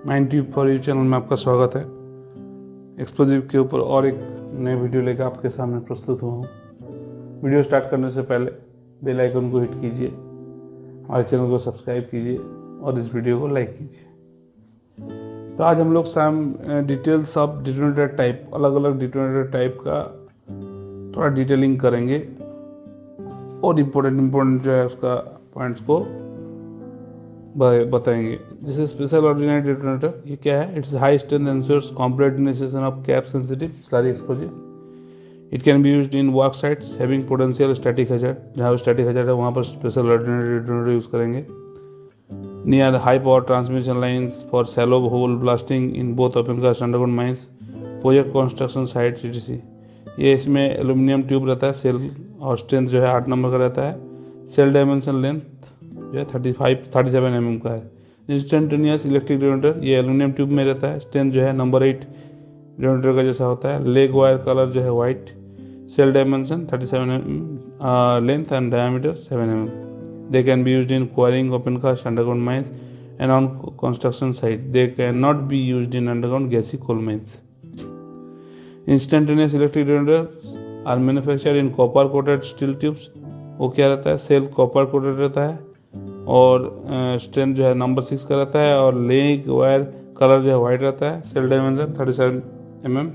Mind tube for you channel में आपका स्वागत है। एक्सप्लोजिव के ऊपर और एक नए वीडियो लेकर आपके सामने प्रस्तुत हुआ हूँ। वीडियो स्टार्ट करने से पहले बेल आइकन को हिट कीजिए, हमारे चैनल को सब्सक्राइब कीजिए और इस वीडियो को लाइक कीजिए। तो आज हम लोग डिटेल्स ऑफ डिटोनेटर टाइप, अलग अलग डिटोनेटर टाइप का थोड़ा डिटेलिंग करेंगे और इम्पोर्टेंट जो है उसका पॉइंट्स को बताएंगे। जैसे स्पेशल ऑर्डिनरी डिटोनेटर, ये क्या है? It's high strength ensures complete detonation of cap sensitive slurry explosive. It can be used in work sites having potential static hazard. जहाँ स्टैटिक हैजार्ड है वहाँ पर स्पेशल ऑर्डिनरी डिटोनेटर यूज़ करेंगे। Near high power transmission lines for shallow hole blasting in both open cast underground mines, project construction site etc। ये इसमें aluminium tube रहता है, cell और स्ट्रेंथ जो है 8 नंबर का रहता है। सेल डायमेंशन लेंथ जो है 37 mm का है। इंस्टेंटेनियस इलेक्ट्रिक डिटोनेटर, ये एल्यूमिनियम ट्यूब में रहता है। स्ट्रेंथ जो है नंबर 8 डिटोनेटर का जैसा होता है। लेग वायर कलर जो है white. Cell dimension 37 mm, length and diameter 7 mm। They can be used in quarrying open cast underground mines and on construction site. They can not be used in underground gassy coal mines. Instantaneous electric detonator are manufactured in copper coated steel tubes. वो क्या रहता है? Cell copper coated रहता है और strength जो है number 6 का रहता है और लेग वायर कलर जो है वाइट रहता है। Shell dimension 37 mm।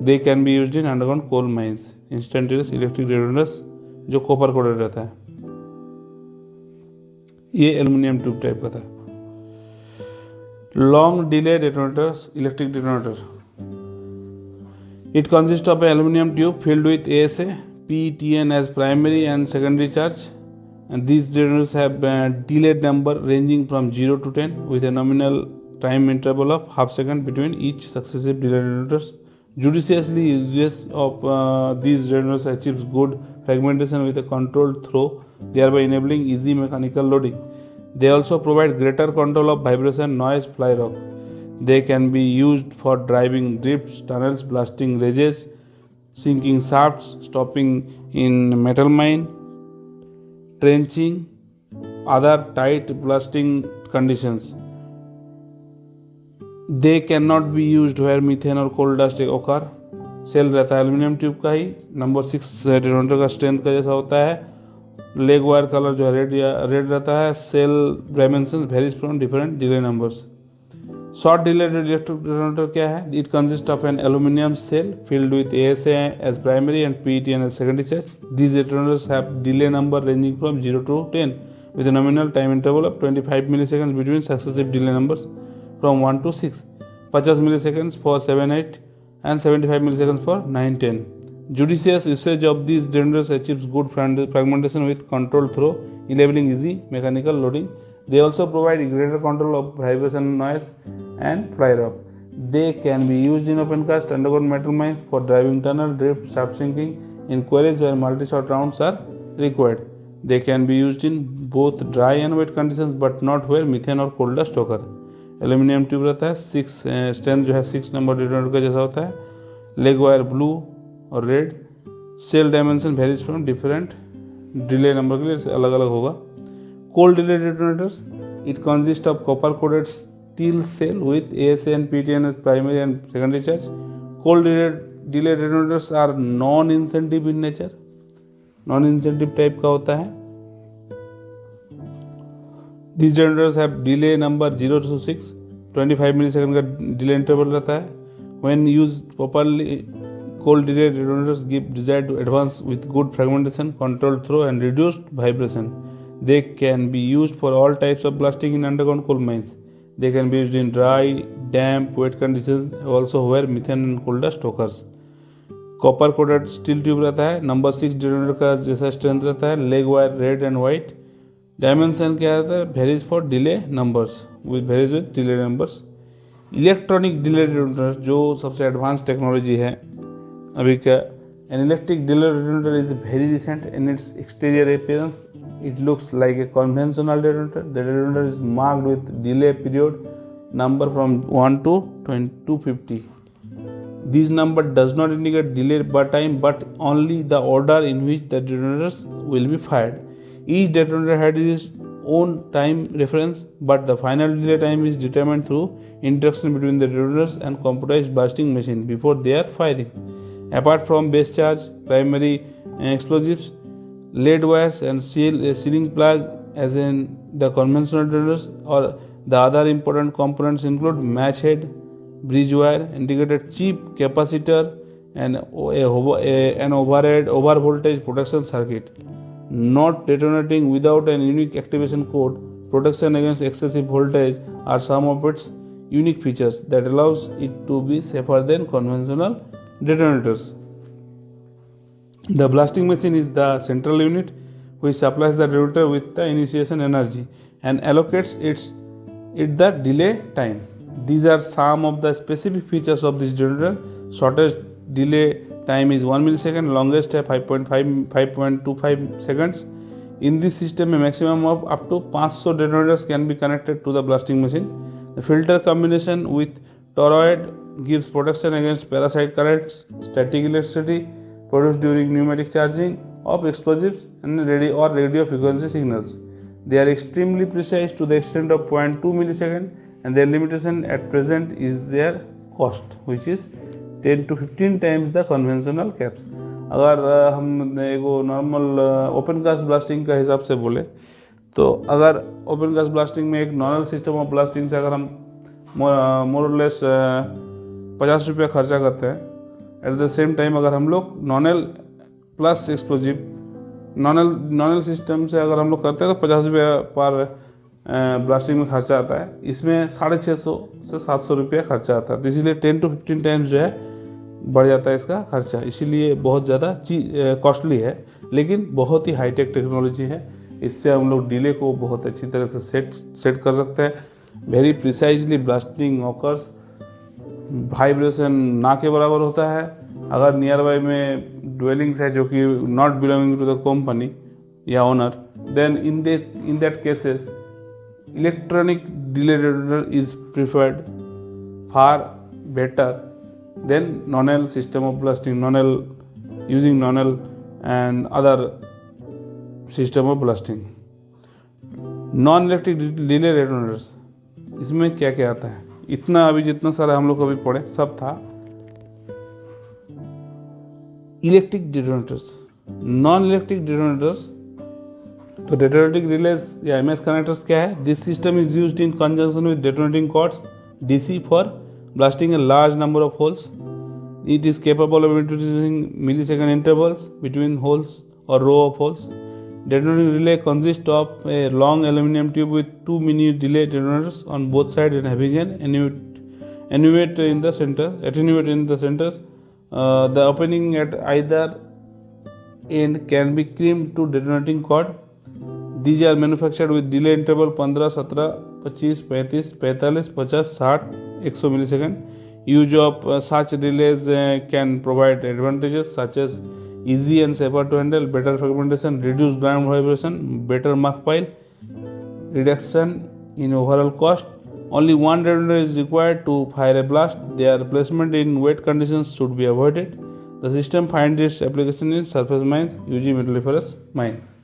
They can be used in underground coal mines. Instantaneous electric detonators जो कॉपर कोटेड रहता है, ये एल्यूमिनियम ट्यूब टाइप का था। Long delay detonators electric detonator, it consists of an aluminum tube filled with ASA, PETN as primary and secondary charge, and these detonators have a delayed number ranging from 0 to 10 with a nominal time interval of half second between each successive delay detonators. Judiciously use of these detonators achieves good fragmentation with a controlled throw, thereby enabling easy mechanical loading. They also provide greater control of vibration, noise, fly rock. They can be used for driving drifts, tunnels, blasting ridges, sinking shafts, stopping in metal mine, trenching, other tight blasting conditions. They cannot be used where methane or coal dust occur. Shell रहता है aluminium tube का ही, number 6 detonator का strength का जैसा होता है। Leg wire colour जो है रेड रहता है। Shell dimension varies from different delay numbers. Short delay electric detonator क्या है? It consist of an aluminium shell filled with ASA as primary and PETN as secondary charge. These detonators have delay number ranging from 0 to 10 with a nominal time interval of 25 milliseconds between successive delay numbers from 1 to 6, 50 milliseconds for 7, 8 and 75 milliseconds for 9, 10. Judicious usage of these detonators achieves good fragmentation with controlled throw, enabling easy mechanical loading. They also provide greater control of vibration, noise and fly rock. They can be used in open cast underground metal mines for driving tunnel, drift, shaft sinking in quarries where multi-shot rounds are required. They can be used in both dry and wet conditions but not where methane or coal dust occur. Aluminium tube रहता है। 6 strength जो है 6 number detonator का जैसा होता है। Leg wire blue और red. Shell dimension varies from different delay number के लिए अलग अलग होगा। Cold delay detonators, it consists of copper coated steel cell with ASA and PETN as primary and secondary charge. Cold delay detonators are non-incentive in nature, non-incentive type का होता है। These detonators have delay number 0 to 6, 25 millisecond का delay interval रहता है। When used properly, cold delay detonators give desired advance with good fragmentation, controlled throw and reduced vibration. They can be used for all types of blasting in underground coal mines. They can be used in dry, damp, wet conditions, also where methane and coal dust occurs. Copper coated steel tube रहता है। Number 6 detonator का जैसा strength रहता है। Leg wire red and white. Dimension क्या रहता है? Varies for delay numbers varies with delay numbers. Electronic delay detonator जो सबसे एडवांस टेक्नोलॉजी है अभी का। An electric delay detonator is very recent in its exterior appearance. It looks like a conventional detonator. The detonator is marked with delay period number from 1 to 250. This number does not indicate delay time but only the order in which the detonators will be fired. Each detonator head is own time reference, but the final delay time is determined through interaction between the detonators and computerized blasting machine before they are firing. Apart from base charge, primary explosives, lead wires and sealing plug as in the conventional detonators, or the other important components include match head, bridge wire, integrated chip, capacitor, and an over voltage protection circuit. Not detonating without an unique activation code, protection against excessive voltage are some of its unique features that allows it to be safer than conventional detonators. The blasting machine is the central unit which supplies the detonator with the initiation energy and allocates it the delay time. These are some of the specific features of this detonator. Shortest delay time is 1 millisecond, longest 5.25 seconds. In this system, a maximum of up to 500 detonators can be connected to the blasting machine. The filter combination with toroid gives protection against parasite currents, static electricity produced during pneumatic charging of explosives and radio frequency signals. They are extremely precise to the extent of 0.2 millisecond, and their limitation at present is their cost, which is 10 to 15 times the conventional caps. अगर हम एगो normal open cast blasting का हिसाब से बोले तो अगर open cast blasting में एक नॉर्मल सिस्टम ऑफ ब्लास्टिंग से अगर हम मोरलेस 50 रुपया खर्चा करते हैं, एट द सेम टाइम अगर हम लोग नॉनल प्लस एक्सप्लोजिव नॉनल सिस्टम से अगर हम लोग करते हैं तो 50 रुपया पर ब्लास्टिंग में खर्चा आता है। इसमें 650 से 700 रुपया खर्चा आता है, तो इसीलिए 10 to 15 टाइम्स जो है बढ़ जाता है इसका खर्चा। इसीलिए बहुत ज़्यादा कॉस्टली है, लेकिन बहुत ही हाईटेक टेक्नोलॉजी है। इससे हम लोग डिले को बहुत अच्छी तरह से सेट कर सकते हैं। Very precisely blasting occurs, vibration ना के बराबर होता है। अगर नियर बाई में ड्वेलिंग्स है जो कि not belonging to the company या owner, then in that cases electronic delay detector is preferred far better than nonel system of blasting, using nonel and other system of blasting. Non electric delay detonators, इसमें क्या क्या आता है? इतना अभी जितना सारा हम लोग अभी पढ़े सब था electric detonators. Non electric detonators, तो डेटोनेटिंग रिलेज या एमएस कनेक्टर्स क्या है? This system is used in conjunction with detonating cords DC for blasting a large number of holes. It is capable of introducing millisecond intervals between holes or row of holes. Detonating relay consists of a long aluminum tube with 2 mini delay detonators on both sides and having an attenuator in the center. The opening at either end can be crimped to detonating cord. These are manufactured with delay interval 15, 17, 25, 35, 45, 50, 60, 100 millisecond. Use of such relays can provide advantages such as easy and safer to handle, better fragmentation, reduced ground vibration, better mark pile, reduction in overall cost. Only one detonator is required to fire a blast. Their placement in wet conditions should be avoided. The system finds its application in surface mines, UG metalliferous mines.